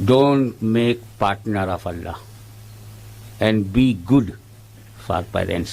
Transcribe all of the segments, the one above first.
Don't make partner of Allah and be good for parents.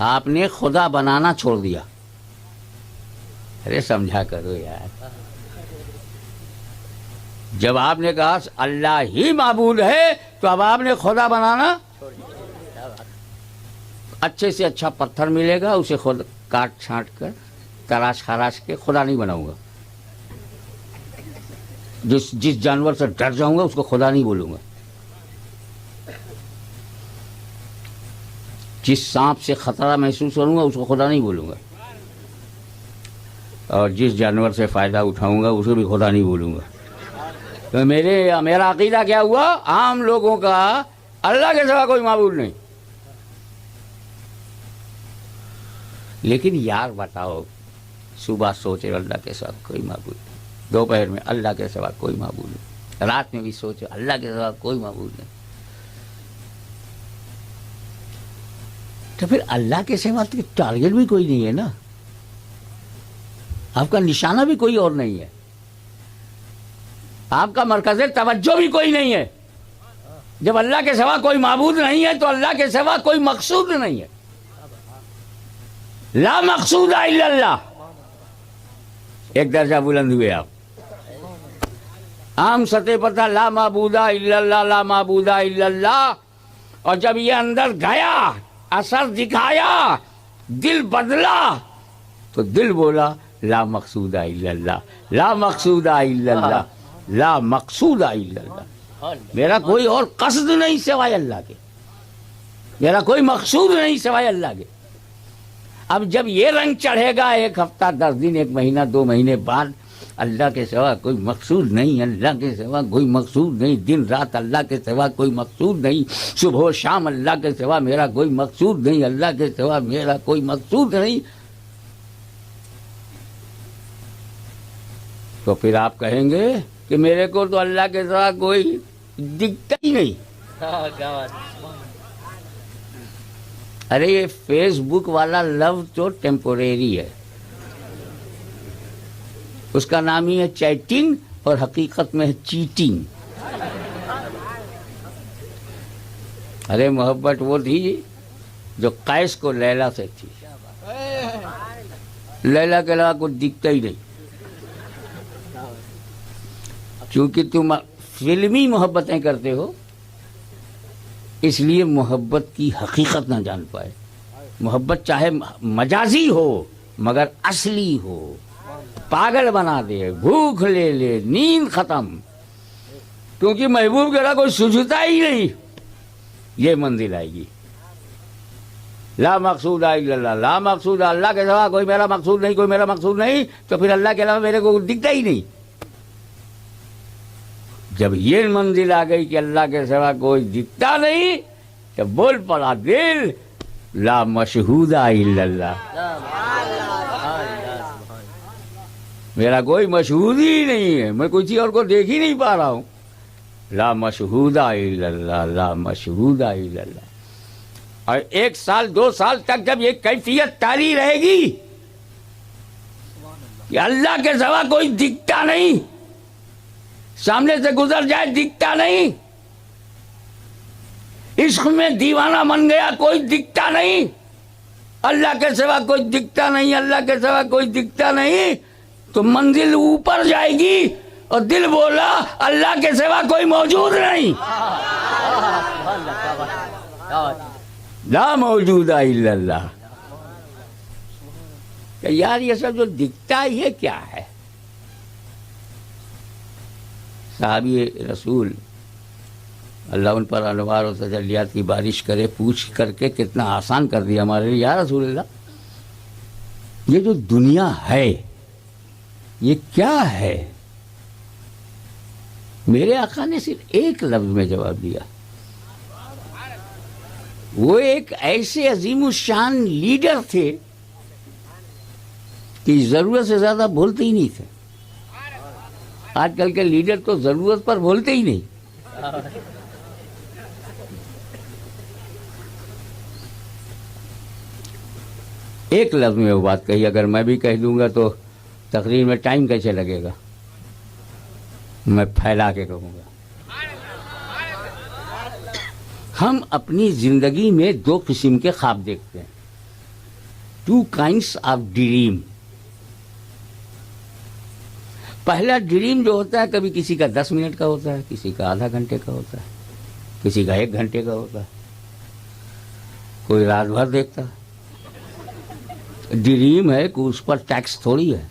آپ نے خدا بنانا چھوڑ دیا. ارے سمجھا کرو یار. جب آپ نے کہا اللہ ہی معبود ہے تو اب آپ نے خدا بنانا. اچھے سے اچھا پتھر ملے گا اسے خود کاٹ چھانٹ کر تراش خراش کے خدا نہیں بناؤں گا. جس جانور سے ڈر جاؤں گا اس کو خدا نہیں بولوں گا. جس سانپ سے خطرہ محسوس کروں گا اس کو خدا نہیں بولوں گا. اور جس جانور سے فائدہ اٹھاؤں گا اسے بھی خدا نہیں بولوں گا. تو میرا عقیدہ کیا ہوا؟ عام لوگوں کا اللہ کے سوا کوئی معبود نہیں. لیکن یار بتاؤ، صبح سوچے اللہ کے سوا کوئی معبود نہیں، دوپہر میں اللہ کے سوا کوئی معبود نہیں، رات میں بھی سوچے اللہ کے سوا کوئی معبود نہیں. تو پھر اللہ کے سوا ٹارگیٹ بھی کوئی نہیں ہے نا، آپ کا نشانہ بھی کوئی اور نہیں ہے، آپ کا مرکز توجہ بھی کوئی نہیں ہے. جب اللہ کے سوا کوئی معبود نہیں ہے تو اللہ کے سوا کوئی مقصود نہیں ہے. لا مقصود الا اللہ. ایک درجہ بلند ہوئے آپ. عام سطح پر تھا لا معبود الا اللہ، لا معبود الا اللہ. اور جب یہ اندر گیا، اثر دکھایا، دل بدلا، تو دل بولا لا مقصود الا اللہ، لا مقصود الا اللہ، لا مقصود الا اللہ. میرا کوئی اور قصد نہیں سوائے اللہ کے، میرا کوئی مقصود نہیں سوائے اللہ کے. اب جب یہ رنگ چڑھے گا 1 ہفتہ 10 دن 1 مہینہ 2 مہینے بعد، اللہ کے سوا کوئی مقصود نہیں، اللہ کے سوا کوئی مقصود نہیں، دن رات اللہ کے سوا کوئی مقصود نہیں، صبح و شام اللہ کے سوا میرا کوئی مقصود نہیں، اللہ کے سوا میرا کوئی مقصود نہیں، تو پھر آپ کہیں گے کہ میرے کو تو اللہ کے سوا کوئی دکھتا ہی نہیں. ارے یہ فیس بک والا لفظ تو ٹیمپوریری ہے، اس کا نام ہی ہے چیٹنگ، اور حقیقت میں ہے چیٹنگ. ارے محبت وہ تھی جو قیس کو لیلا سے تھی، لیلا کے علاوہ کچھ دکھتا ہی نہیں. چونکہ تم فلمی محبتیں کرتے ہو اس لیے محبت کی حقیقت نہ جان پائے. محبت چاہے مجازی ہو مگر اصلی ہو، پاگل بنا دے، بھوک لے لے، نیند ختم، کیونکہ محبوب کے رہا کوئی سوچتا ہی نہیں. یہ منزل آئے گی لا مقصود الا اللہ، لا مقصود اللہ کے سوا کوئی میرا مقصود نہیں، کوئی میرا مقصود نہیں، تو پھر اللہ کے علاوہ میرے کو دکھتا ہی نہیں. جب یہ منزل آ گئی کہ اللہ کے سوا کوئی دکھتا نہیں، تو بول پڑا دل لا مشہود الا اللہ، میرا کوئی مشہود ہی نہیں ہے، میں کسی اور کو دیکھ ہی نہیں پا رہا ہوں. لا مشہود الا اللہ، لا مشہود الا اللہ. اور 1 سال 2 سال تک جب یہ کیفیت تاری رہے گی کہ اللہ کے سوا کوئی دکھتا نہیں، سامنے سے گزر جائے دکھتا نہیں، عشق میں دیوانہ بن گیا کوئی دکھتا نہیں، اللہ کے سوا کوئی دکھتا نہیں، اللہ کے سوا کوئی دکھتا نہیں، تو منزل اوپر جائے گی اور دل بولا اللہ کے سوا کوئی موجود نہیں. لا موجود الا اللہ. کہ یار یہ سب جو دکھتا ہے یہ کیا ہے؟ صحابی رسول اللہ ان پر انوار و تجلیات کی بارش کرے، پوچھ کر کے کتنا آسان کر دیا ہمارے لیے. یا رسول اللہ، یہ جو دنیا ہے یہ کیا ہے؟ میرے آقا نے صرف ایک لفظ میں جواب دیا. وہ ایک ایسے عظیم الشان لیڈر تھے کہ ضرورت سے زیادہ بولتے ہی نہیں تھے. آج کل کے لیڈر تو ضرورت پر بولتے ہی نہیں. ایک لفظ میں وہ بات کہی، اگر میں بھی کہہ دوں گا تو تقریر میں ٹائم کیسے لگے گا؟ میں پھیلا کے کہوں گا. ہم اپنی زندگی میں دو قسم کے خواب دیکھتے ہیں. 2 kinds of dream. پہلا ڈریم جو ہوتا ہے کبھی کسی کا 10 منٹ کا ہوتا ہے, کسی کا آدھا گھنٹے کا ہوتا ہے, کسی کا 1 گھنٹے کا ہوتا ہے, کوئی رات بھر دیکھتا ہے. ڈریم ہے کہ اس پر ٹیکس تھوڑی ہے.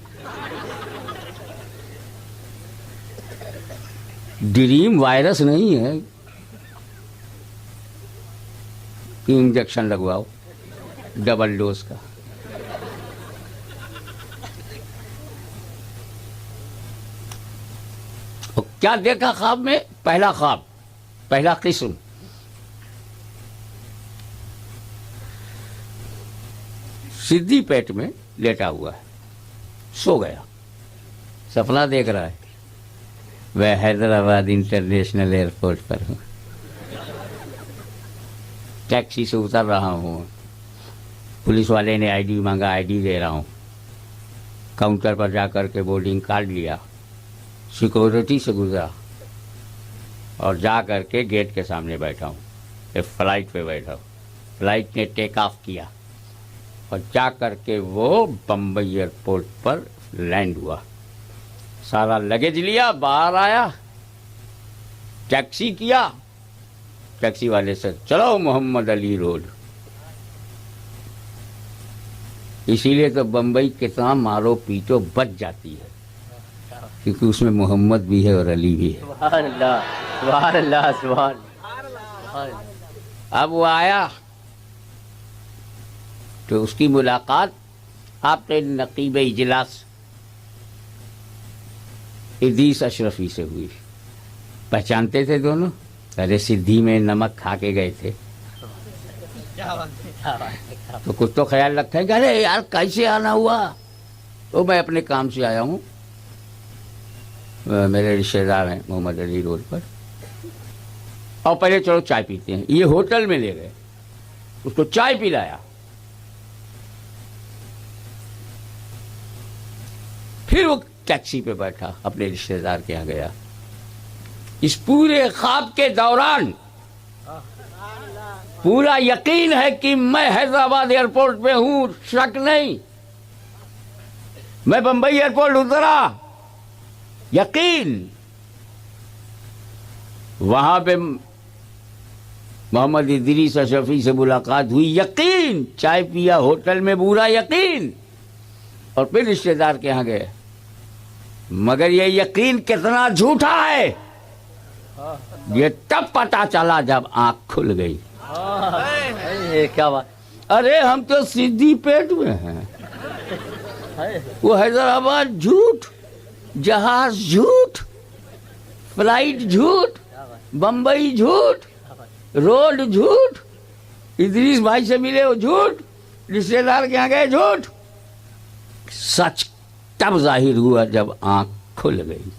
ڈریم وائرس نہیں ہے کہ انجیکشن لگواؤ ڈبل ڈوز کا. اور کیا دیکھا خواب میں؟ پہلا خواب, پہلا قسم, سدھی پیٹ میں لیٹا ہوا ہے, سو گیا, سپنا دیکھ رہا ہے میں حیدرآباد انٹرنیشنل ایئرپورٹ پر ہوں, ٹیکسی سے اتر رہا ہوں, پولیس والے نے آئی ڈی مانگا, آئی ڈی دے رہا ہوں, کاؤنٹر پر جا کر کے بورڈنگ کارڈ لیا, سیکورٹی سے گزرا اور جا کر کے گیٹ کے سامنے بیٹھا ہوں. ایک فلائٹ پہ بیٹھا ہوں, فلائٹ نے ٹیک آف کیا اور جا کر کے وہ بمبئی ایئرپورٹ پر لینڈ ہوا. سارا لگیج لیا, باہر آیا, ٹیکسی کیا, ٹیکسی والے سے چلو محمد علی روڈ. اسی لیے تو بمبئی کتنا مارو پیٹو بچ جاتی ہے, کیونکہ اس میں محمد بھی ہے اور علی بھی ہے. سبحان اللہ, سبحان اللہ, سبحان اللہ. اب وہ آیا تو اس کی ملاقات آپ کے نقیب اجلاس ادریس اشرفی سے ہوئی. پہچانتے تھے دونوں؟ ارے سدھی میں نمک کھا کے گئے تھے تو کچھ تو خیال رکھیں کہ ارے یار کیسے آنا ہوا. تو میں اپنے کام سے آیا ہوں, میرے رشتے دار ہیں محمد علی روڈ پر, اور پہلے چلو چائے پیتے ہیں. یہ ہوٹل میں لے گئے, اس کو چائے پلایا, پھر وہ ٹیکسی پہ بیٹھا, اپنے رشتے دار کے یہاں گیا. اس پورے خواب کے دوران پورا یقین ہے کہ میں حیدرآباد ایئرپورٹ پہ ہوں, شک نہیں. میں بمبئی ایئرپورٹ اترا, یقین. وہاں پہ محمد ادریس اشرفی سے ملاقات ہوئی, یقین. چائے پیا ہوٹل میں, پورا یقین. اور پھر رشتے دار کے یہاں گئے. مگر یہ یقین کتنا جھوٹا ہے یہ تب پتا چلا جب آنکھ کھل گئی. کیا بات. ارے ہم تو سدھی پیٹ میں ہیں, وہ حیدرآباد جھوٹ, جہاز جھوٹ, فلائٹ جھوٹ, بمبئی جھوٹ, روڈ جھوٹ, ادریس بھائی سے ملے وہ جھوٹ, رشتے دار کے یہاں گئے جھوٹ. سچ تب ظاہر ہوا جب آنکھ کھل گئی.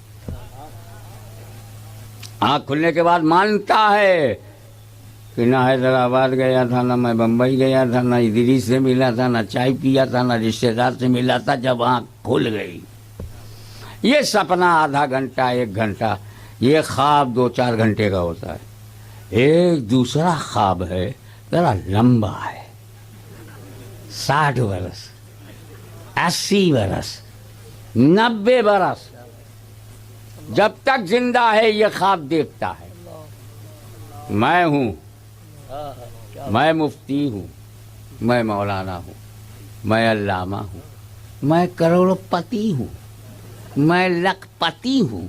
آنکھ کھلنے کے بعد مانتا ہے کہ نہ حیدرآباد گیا تھا, نہ میں بمبئی گیا تھا, نہ ادریس سے ملا تھا, نہ چائے پیا تھا, نہ رشتے دار سے ملا تھا. جب آنکھ کھل گئی, یہ سپنا آدھا گھنٹہ 1 گھنٹہ, یہ خواب 2-4 گھنٹے کا ہوتا ہے. ایک دوسرا خواب ہے ذرا لمبا ہے, 60 برس, 80 برس, 90 برس, جب تک زندہ ہے یہ خواب دیکھتا ہے. میں ہوں, میں مفتی ہوں, میں مولانا ہوں, میں علامہ ہوں, میں کروڑ پتی ہوں, میں لکھ پتی ہوں.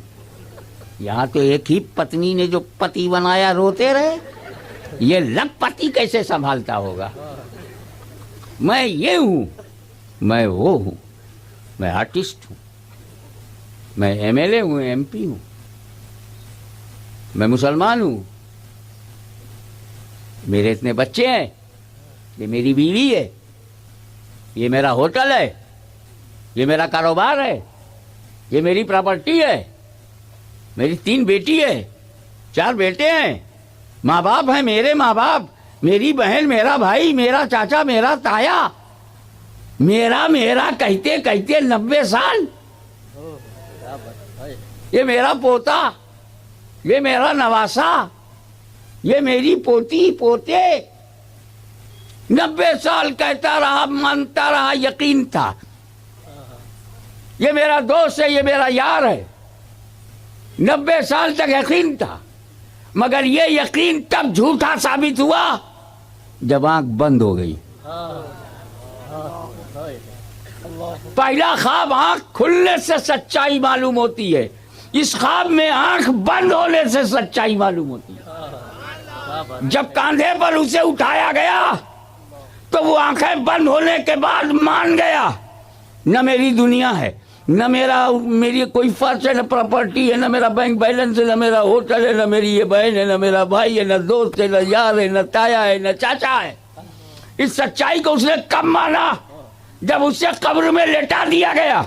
یہاں تو ایک ہی پتنی نے جو پتی بنایا روتے رہے, یہ لکھ پتی کیسے سنبھالتا ہوگا. میں یہ ہوں, میں وہ ہوں, میں آرٹسٹ ہوں, میں ایم ایل اے ہوں, ایم پی ہوں, میں مسلمان ہوں, میرے اتنے بچے ہیں, یہ میری بیوی ہے, یہ میرا ہوٹل ہے, یہ میرا کاروبار ہے, یہ میری پراپرٹی ہے, میری 3 بیٹی ہے, 4 بیٹے ہیں, ماں باپ ہیں, میرے ماں باپ, میری بہن, میرا بھائی, میرا چاچا, میرا تایا, میرا کہتے کہتے 90 سال, یہ میرا پوتا, یہ میرا نواسا, یہ میری پوتی پوتے 90 سال کہتا رہا، مانتا رہا، یقین تھا، یہ میرا دوست ہے، یہ میرا یار ہے، 90 سال تک یقین تھا، مگر یہ یقین تب جھوٹا ثابت ہوا جب آنکھ بند ہو گئی۔ پہلا خواب آنکھ کھلنے سے سچائی معلوم ہوتی ہے، اس خواب میں آنکھ بند ہونے سے سچائی معلوم ہوتی ہے۔ جب کاندھے پر اسے اٹھایا گیا تو وہ آنکھیں بند ہونے کے بعد مان گیا، نہ میری دنیا ہے، نہ میری کوئی فرض ہے، نہ پراپرٹی ہے، نہ میرا بینک بیلنس ہے، نہ میرا ہوٹل ہے، نہ میری یہ بہن ہے، نہ میرا بھائی ہے، نہ دوست ہے، نہ یار ہے، نہ تایا ہے، نہ چاچا ہے۔ اس سچائی کو اس نے کب مانا؟ جب اسے قبر میں لٹا دیا گیا،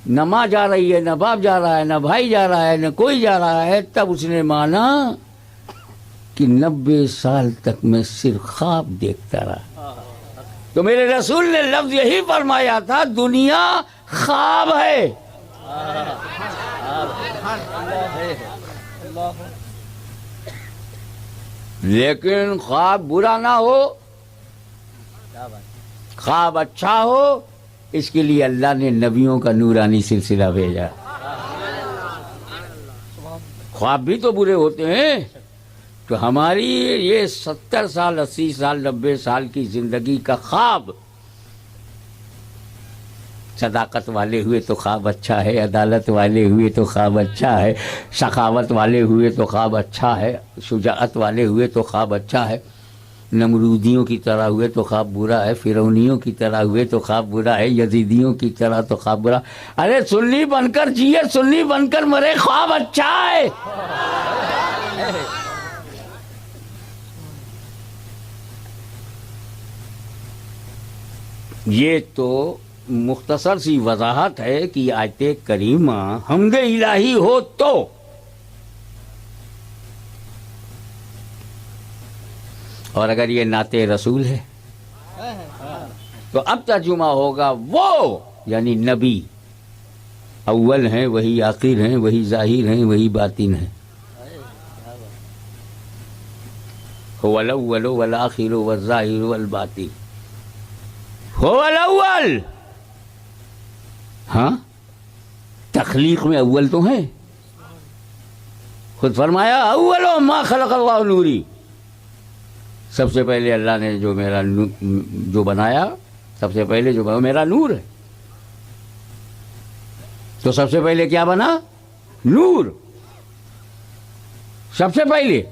نہ ماں جا رہی ہے، نہ باپ جا رہا ہے، نہ بھائی جا رہا ہے، نہ کوئی جا رہا ہے، تب اس نے مانا کہ 90 سال تک میں صرف خواب دیکھتا رہا۔ تو میرے رسول نے لفظ یہی فرمایا تھا، دنیا خواب ہے۔ لیکن خواب برا نہ ہو، خواب اچھا ہو، اس کے لیے اللہ نے نبیوں کا نورانی سلسلہ بھیجا۔ خواب بھی تو برے ہوتے ہیں، تو ہماری یہ 70 سال 80 سال 90 سال کی زندگی کا خواب، صداقت والے ہوئے تو خواب اچھا ہے، عدالت والے ہوئے تو خواب اچھا ہے، سخاوت والے ہوئے تو خواب اچھا ہے، شجاعت والے ہوئے تو خواب اچھا ہے، نمرودیوں کی طرح ہوئے تو خواب برا ہے، فرعونیوں کی طرح ہوئے تو خواب برا ہے، یزیدیوں کی طرح تو خواب برا۔ ارے سنی بن کر جیے، سنی بن کر مرے، خواب اچھا ہے۔ یہ تو مختصر سی وضاحت ہے کہ آیت کریمہ حمد الہی ہو تو، اور اگر یہ نعت رسول ہے تو اب ترجمہ ہوگا وہ، یعنی نبی اول ہیں، وہی آخر ہیں، وہی ظاہر ہیں، وہی باطن ہیں۔ هو الاول والآخر والظاہر والباطن، هو الاول۔ ہاں، تخلیق میں اول تو ہیں، خود فرمایا اول ما خلق اللہ نوری، سب سے پہلے اللہ نے جو بنایا، سب سے پہلے جو بنا میرا نور ہے۔ تو سب سے پہلے کیا بنا؟ نور۔ سب سے پہلے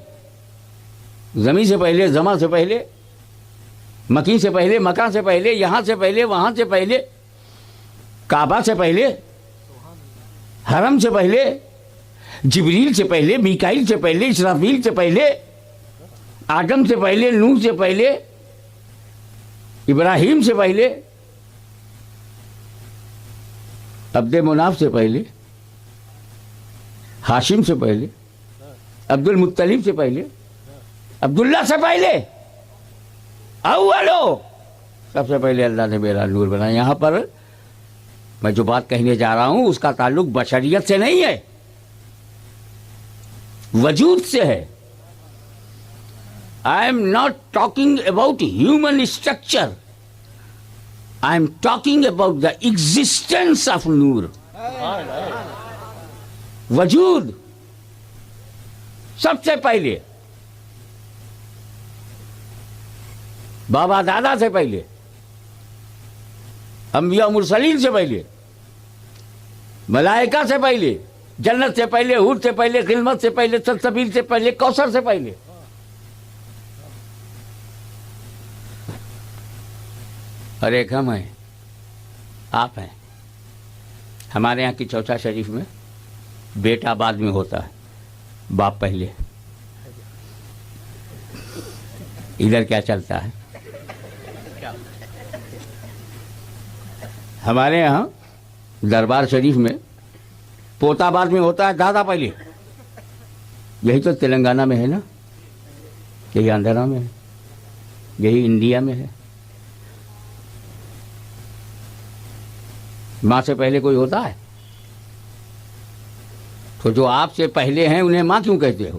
زمین سے پہلے، زماں سے پہلے، مکین سے پہلے، مکان سے پہلے، یہاں سے پہلے، وہاں سے پہلے، کعبہ سے پہلے، حرم سے پہلے، جبریل سے پہلے، میکائیل سے پہلے، اسرافیل سے پہلے، آدم سے پہلے، نوح سے پہلے، ابراہیم سے پہلے، عبد مناف سے پہلے، ہاشم سے پہلے، عبد المطلب سے پہلے، عبداللہ سے پہلے، اولو، سب سے پہلے اللہ نے میرا نور بنایا۔ یہاں پر میں جو بات کہنے جا رہا ہوں اس کا تعلق بشریت سے نہیں ہے، وجود سے ہے۔ I am not talking about human structure. I am talking about the existence of Noor. وجود سب سے پہلے، بابا دادا سے پہلے، انبیاء مرسلین سے پہلے، ملائکہ سے پہلے، جنت سے پہلے، حور سے پہلے، خلمت سے پہلے، سلسبیل سے پہلے، کوثر سے پہلے۔ اور ایک ہم ہیں، آپ ہیں۔ ہمارے یہاں کی چوچا شریف میں بیٹا بعد میں ہوتا ہے، باپ پہلے۔ ادھر کیا چلتا ہے؟ ہمارے یہاں دربار شریف میں پوتا بعد میں ہوتا ہے، دادا پہلے۔ یہی تو تلنگانہ میں ہے نا، یہی آندھرا میں ہے، یہی انڈیا میں ہے۔ ماں سے پہلے کوئی ہوتا ہے؟ تو جو آپ سے پہلے ہیں انہیں ماں کیوں کہتے ہو؟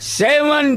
7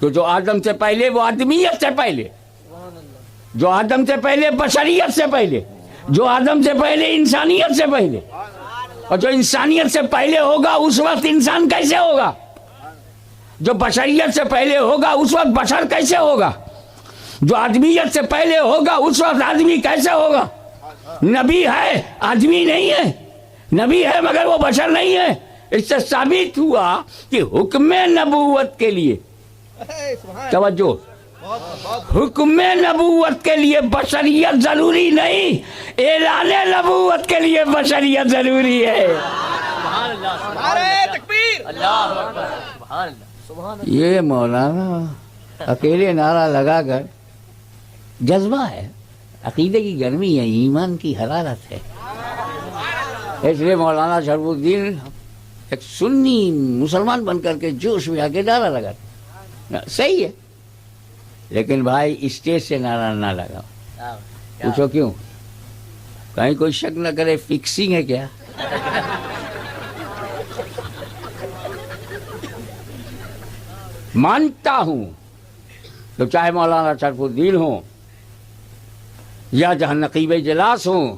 تو جو آدم سے پہلے وہ آدمیت سے پہلے، جو آدم سے پہلے بشریت سے پہلے، جو آدم سے پہلے انسانیت سے پہلے، اور جو انسانیت سے پہلے ہوگا اس وقت انسان کیسے ہوگا؟ جو بشریت سے پہلے ہوگا اس وقت بشر کیسے ہوگا؟ جو آدمیت سے پہلے ہوگا اس وقت آدمی کیسے ہوگا؟ نبی ہے، آدمی نہیں ہے، نبی ہے مگر وہ بشر نہیں ہے۔ اس سے ثابت ہوا کہ حکم نبوت کے لیے، توجہ، حکم نبوت کے لیے بشریت ضروری نہیں، اعلان نبوت کے لیے بشریت ضروری ہے۔ نعرہ تکبیر، اللہ اکبر، سبحان اللہ۔ یہ مولانا اکیلے نعرہ لگا کر، جذبہ ہے، عقیدے کی گرمی ہے، ایمان کی حرارت ہے، اس لیے مولانا شرف الدین ایک سنی مسلمان بن کر کے جوش میں آ کے نعرہ لگا، صحیح ہے، لیکن بھائی اسٹیج سے نعرہ نہ لگاؤ۔ پوچھو کیوں؟ کہیں کوئی شک نہ کرے فکسنگ ہے کیا؟ مانتا ہوں تو چاہے مولانا شرف الدین ہوں یا جہاں نقیب اجلاس ہوں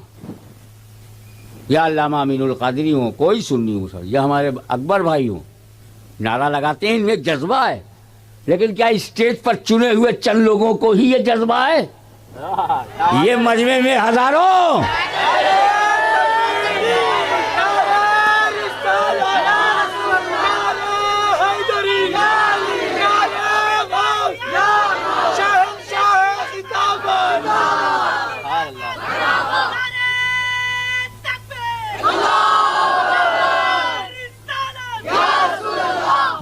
یا علامہ امین القادری ہوں، کوئی سنی ہوں سر، یا ہمارے اکبر بھائی ہوں، نعرہ لگاتے ہیں، ان میں ایک جذبہ ہے، لیکن کیا اسٹیج پر چنے ہوئے چند لوگوں کو ہی یہ جذبہ ہے؟ یہ مجمع میں ہزاروں،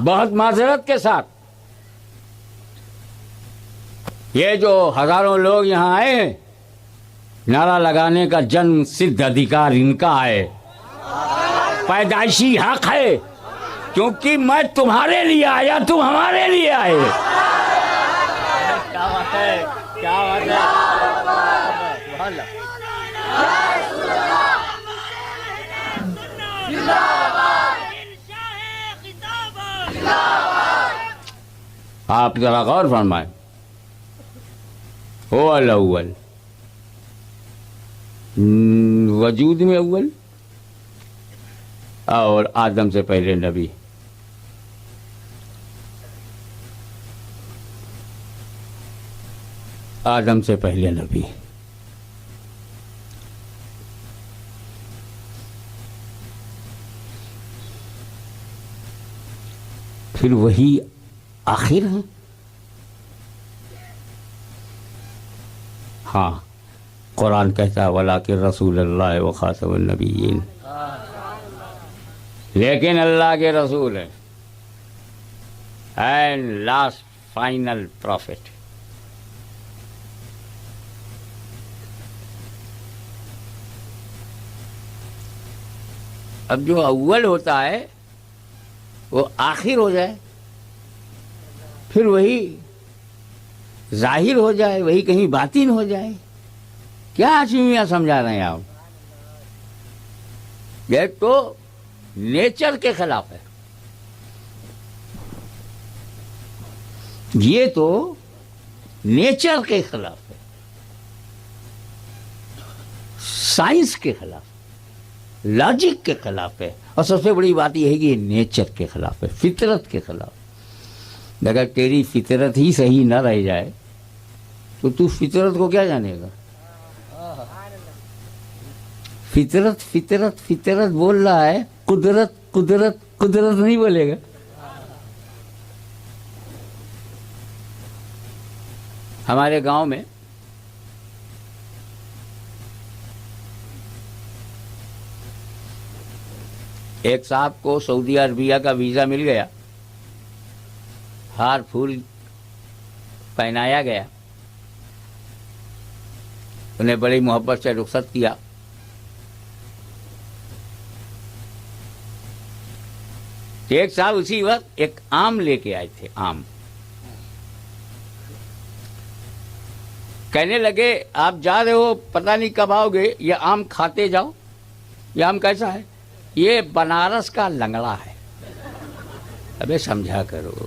بہت معذرت کے ساتھ یہ جو ہزاروں لوگ یہاں آئے ہیں، نعرہ لگانے کا جنم سدھ ادھیکار ان کا ہے، پیدائشی حق ہے، کیونکہ میں تمہارے لیے آیا، تم ہمارے لیے آئے۔ کیا بات ہے، کیا بات ہے، سبحان اللہ۔ آپ ذرا غور فرمائیں، هو الاول، وجود میں اول، اور آدم سے پہلے نبی، آدم سے پہلے نبی، پھر وہی آخر ہے۔ ہاں، قرآن کہتا ہے وَلَٰكِن رسول اللہ وخاتم النبیین، لیکن اللہ کے رسول ہیں اینڈ لاسٹ فائنل پروفٹ۔ اب جو اول ہوتا ہے وہ آخر ہو جائے، پھر وہی ظاہر ہو جائے، وہی کہیں باطن ہو جائے، کیا عجیبیاں سمجھا رہے ہیں آپ؟ یہ تو نیچر کے خلاف ہے، یہ تو نیچر کے خلاف ہے، سائنس کے خلاف، لاجک کے خلاف ہے، اور سب سے بڑی بات یہ ہے کہ یہ نیچر کے خلاف ہے، فطرت کے خلاف۔ اگر تیری فطرت ہی صحیح نہ رہ جائے تو فطرت کو کیا جانے گا؟ فطرت فطرت فطرت بول رہا ہے، قدرت قدرت قدرت نہیں بولے گا۔ ہمارے گاؤں میں ایک صاحب کو سعودی عربیہ کا ویزا مل گیا، ہار پھول پہنایا گیا، انہیں بڑی محبت سے رخصت کیا۔ ایک صاحب اسی وقت ایک آم لے کے آئے تھے، آم، کہنے لگے آپ جا رہے ہو، پتہ نہیں کب آؤ گے، یہ آم کھاتے جاؤ۔ یہ آم کیسا ہے؟ یہ بنارس کا لنگڑا ہے۔ ابے سمجھا کرو،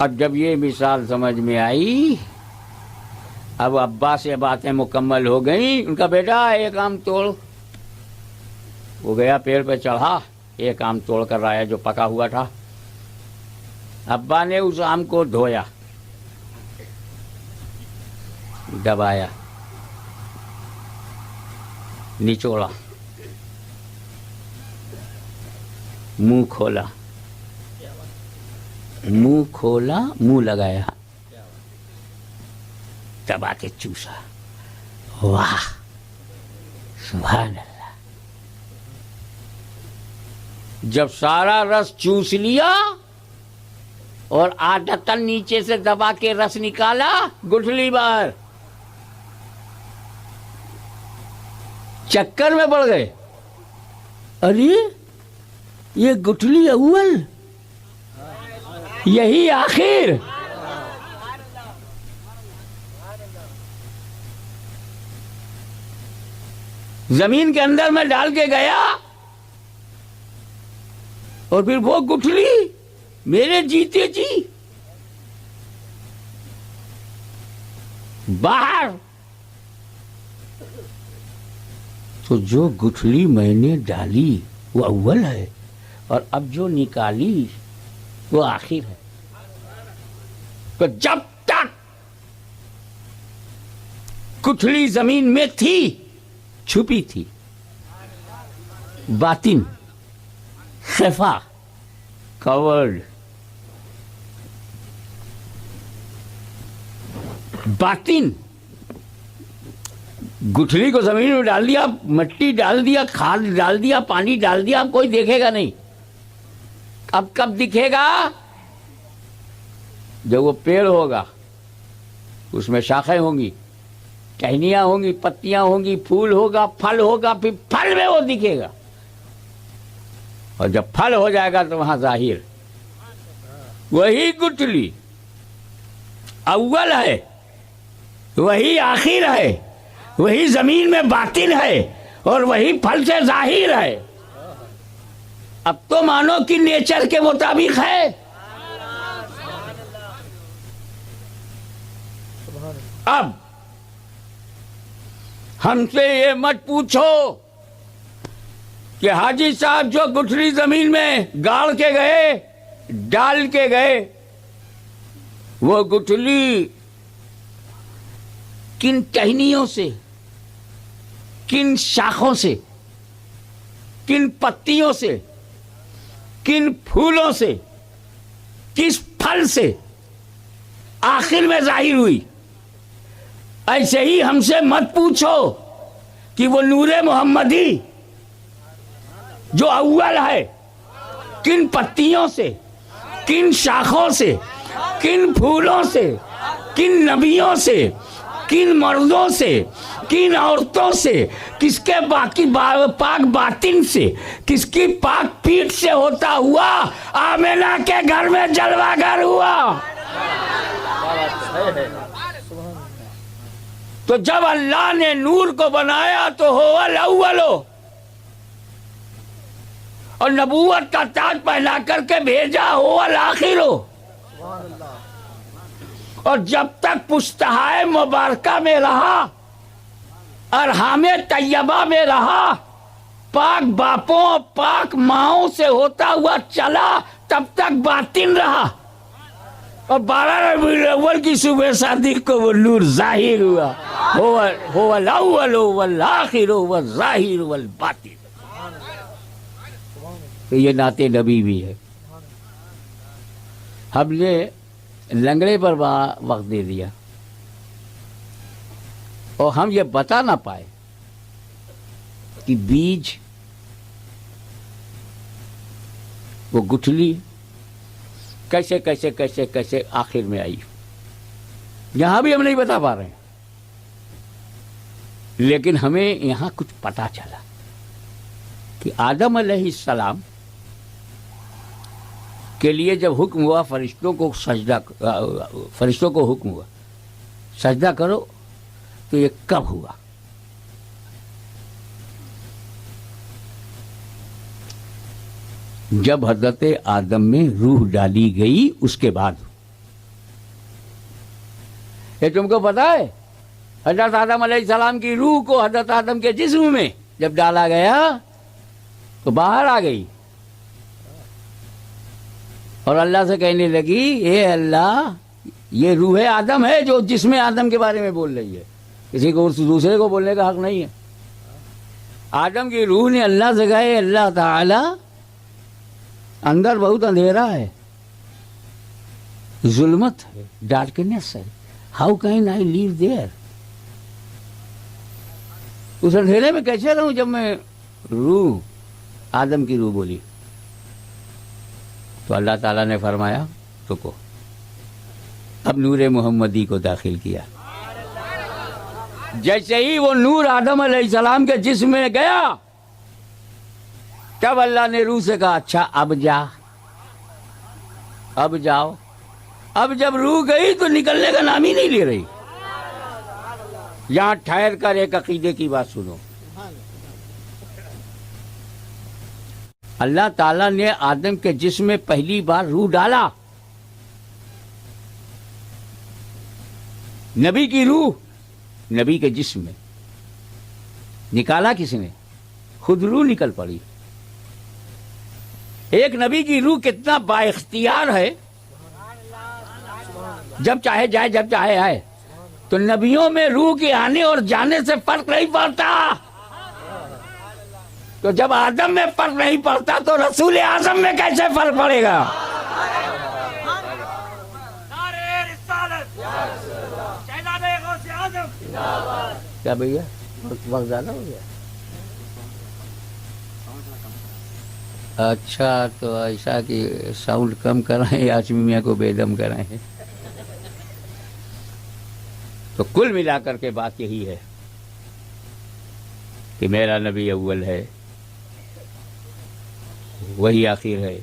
اب جب یہ مثال سمجھ میں آئی، اب ابا سے باتیں مکمل ہو گئیں. ان کا بیٹا ایک آم توڑ. وہ گیا پیڑ پہ چڑھا، ایک آم توڑ کر آیا جو پکا ہوا تھا. ابا نے اس آم کو دھویا، دبایا، نچوڑا، منہ کھولا، منہ لگایا، دبا کے چوسا. واہ سبحان اللہ. جب سارا رس چوس لیا اور عادتاً نیچے سے دبا کے رس نکالا، گٹھلی باہر. چکر میں پڑ گئے. ارے یہ گٹھلی اول، یہی آخر. زمین کے اندر میں ڈال کے گیا اور پھر وہ گٹھلی میرے جیتے جی باہر. تو جو گٹھلی میں نے ڈالی وہ اول ہے، اور اب جو نکالی وہ آخر ہے. تو جب تک گٹھلی زمین میں تھی، چھپی تھی، باطن خفا کورڈ، باطن گٹھلی کو زمین میں ڈال دیا، مٹی ڈال دیا، کھاد ڈال دیا، پانی ڈال دیا، اب کوئی دیکھے گا نہیں. اب کب دکھے گا؟ جب وہ پیڑ ہوگا، اس میں شاخیں ہوں گی، ٹہنیاں ہوں گی، پتیاں ہوں گی، پھول ہوگا، پھل ہوگا، پھر پھل میں وہ دکھے گا. اور جب پھل ہو جائے گا تو وہاں ظاہر. وہی گٹھلی اول ہے، وہی آخر ہے، وہی زمین میں باطن ہے، اور وہی پھل سے ظاہر ہے. اب تو مانو کہ نیچر کے مطابق ہے. اب ہم سے یہ مت پوچھو کہ حاجی صاحب جو گٹھلی زمین میں گاڑ کے گئے، ڈال کے گئے، وہ گٹھلی کن ٹہنیوں سے، کن شاخوں سے، کن پتیوں سے، کن پھولوں سے، کس پھل سے آخر میں ظاہر ہوئی. ایسے ہی ہم سے مت پوچھو کہ وہ نور محمدی جو اول ہے، کن پتیوں سے، کن شاخوں سے، کن پھولوں سے، کن نبیوں سے، کن مردوں سے، کن عورتوں سے، کس کے باقی پاک باطن سے، کس کی پاک پیٹھ سے ہوتا ہوا آمنہ کے گھر میں جلوہ گر ہوا. تو جب اللہ نے نور کو بنایا تو ہو الاول، اور نبوت کا تاج پہنا کر کے بھیجا ہو الآخر. اور جب تک پشتہائے مبارکہ میں رہا، ارحام طیبہ میں رہا، پاک باپوں پاک ماؤں سے ہوتا ہوا چلا، تب تک باطن رہا. اور 12 ربیع الاول کی صبح صادق کو وہ نور ظاہر ہوا. هو الاول والآخر والظاہر والباطن. تو یہ نعت نبی بھی ہے. ہم نے لنگڑے پر وقت دے دیا اور ہم یہ بتا نہ پائے کہ بیج، وہ گٹھلی کیسے کیسے کیسے کیسے آخر میں آئی. یہاں بھی ہم نہیں بتا پا رہے ہیں، لیکن ہمیں یہاں کچھ پتا چلا کہ آدم علیہ السلام کے لیے جب حکم ہوا فرشتوں کو حکم ہوا سجدہ کرو، تو یہ کب ہوا؟ جب حضرت آدم میں روح ڈالی گئی اس کے بعد. یہ تم کو پتا ہے حضرت آدم علیہ السلام کی روح کو حضرت آدم کے جسم میں جب ڈالا گیا تو باہر آ گئی اور اللہ سے کہنے لگی اے اللہ یہ روح آدم ہے جو جسم آدم کے بارے میں بول رہی ہے، کسی کو دوسرے کو بولنے کا حق نہیں ہے۔ آدم کی روح نے اللہ سے کہا اے اللہ تعالی اندر بہت اندھیرا ہے، ظلمت ہے، ڈارکنیس ہے، how can I live there, اس اندھیرے میں کیسے رہوں جب میں روح آدم کی روح بولی۔ تو اللہ تعالیٰ نے فرمایا رکو، اب نور محمدی کو داخل کیا۔ جیسے ہی وہ نور آدم علیہ السلام کے جسم میں گیا تب اللہ نے روح سے کہا اچھا اب جا، اب جاؤ۔ اب جب روح گئی تو نکلنے کا نام ہی نہیں لے رہی۔ یہاں ٹھہر کر ایک عقیدے کی بات سنو، اللہ تعالیٰ نے آدم کے جسم میں پہلی بار روح ڈالا، نبی کی روح نبی کے جسم میں نکالا کس نے؟ خود روح نکل پڑی۔ ایک نبی کی روح کتنا با اختیار ہے، جب چاہے جائے جب چاہے آئے۔ تو نبیوں میں روح کے آنے اور جانے سے فرق نہیں پڑتا، تو جب آدم میں فرق نہیں پڑتا تو رسول اعظم میں کیسے فرق پڑے گا؟ کیا بھیا وقت زیادہ ہو گیا؟ اچھا تو ایسا کہ ساؤنڈ کم کرائیں، آچمی میاں کو بے دم کرائیں۔ تو کل ملا کر کے بات یہی ہے کہ میرا نبی اول ہے، وہی آخر ہے،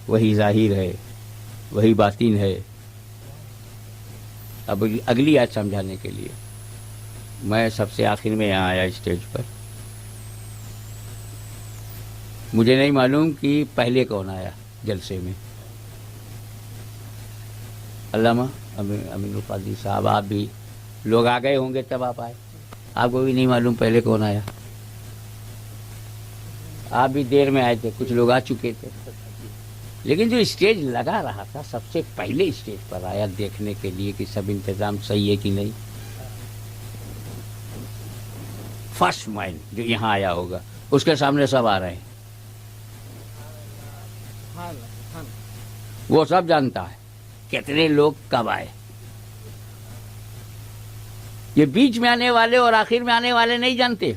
وہی ظاہر ہے، وہی باطن ہے۔ اب اگلی آیت سمجھانے کے لیے میں سب سے آخر میں یہاں آیا اسٹیج پر۔ مجھے نہیں معلوم کہ پہلے کون آیا جلسے میں، علامہ امین القادری صاحب، آپ بھی لوگ آ گئے ہوں گے تب آپ آئے، آپ کو بھی نہیں معلوم پہلے کون آیا؟ آپ بھی دیر میں آئے تھے، کچھ لوگ آ چکے تھے، لیکن جو اسٹیج لگا رہا تھا سب سے پہلے اسٹیج پر آیا دیکھنے کے لیے کہ سب انتظام صحیح ہے کہ نہیں۔ فرسٹ مائنڈ جو یہاں آیا ہوگا اس کے سامنے سب آ رہے ہیں، وہ سب جانتا ہے کتنے لوگ کب آئے۔ یہ بیچ میں آنے والے اور آخر میں آنے والے نہیں جانتے،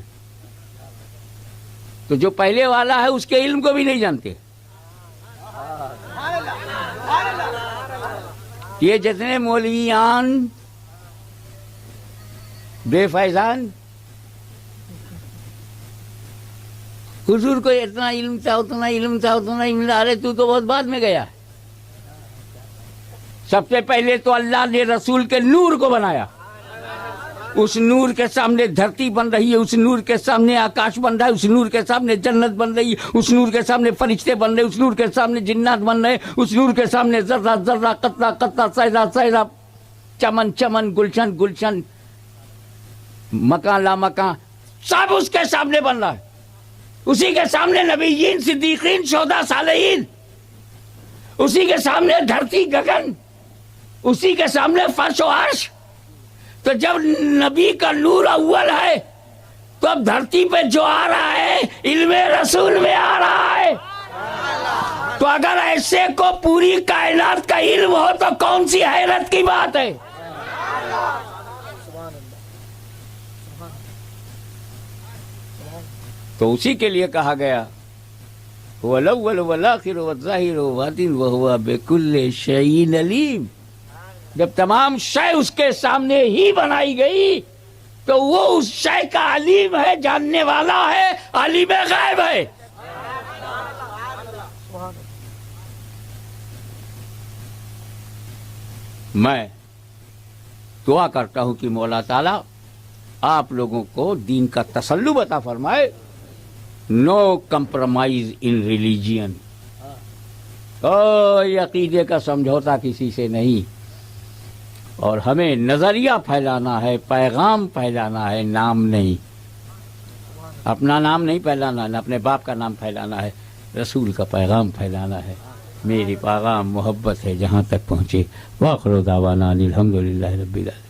تو جو پہلے والا ہے اس کے علم کو بھی نہیں جانتے۔ یہ جتنے مولویان بے فیضان حضور کو اتنا علم تھا، اتنا علم تھا، اتنا علم تھا، ارے تو بہت بعد میں گیا۔ سب سے پہلے تو اللہ نے رسول کے نور کو بنایا، اس نور کے سامنے دھرتی بن رہی ہے، اس نور کے سامنے آکاش بن رہا ہے، اس نور کے سامنے جنت بن رہی ہے، اس نور کے سامنے فرشتے بن رہے ہیں، اس نور کے سامنے جنات بن رہے ہیں، اس نور کے سامنے ذرہ ذرہ قطرہ قطرہ صحرا صحرا، چمن چمن، گلشن گلشن، مکان لا مکان، سب اس کے سامنے بن رہا ہے۔ اسی کے سامنے نبیین، صدیقین، شہداء، صالحین، اسی کے سامنے دھرتی گگن، اسی کے سامنے فرش و عرش۔ تو جب نبی کا نور اول ہے تو اب دھرتی پہ جو آ رہا ہے علم رسول میں آ رہا ہے۔ تو اگر ایسے کو پوری کائنات کا علم ہو تو کون سی حیرت کی بات ہے؟ تو اسی کے لیے کہا گیا هو الاول والآخر والظاہر والباطن وهو بكل شيء علیم۔ جب تمام شے اس کے سامنے ہی بنائی گئی تو وہ اس شے کا علیم ہے، جاننے والا ہے، عالم غیب ہے۔ میں دعا کرتا ہوں کہ مولا تعالیٰ آپ لوگوں کو دین کا تسلط عطا فرمائے۔ نو کمپرومائز ان ریلیجین، کوئی عقیدے کا سمجھوتا کسی سے نہیں۔ اور ہمیں نظریہ پھیلانا ہے، پیغام پھیلانا ہے، نام نہیں، اپنا نام نہیں پھیلانا، نہ اپنے باپ کا نام پھیلانا ہے، رسول کا پیغام پھیلانا ہے. میری پیغام محبت ہے جہاں تک پہنچے. واخر دعوانا الحمدللہ رب العالمین.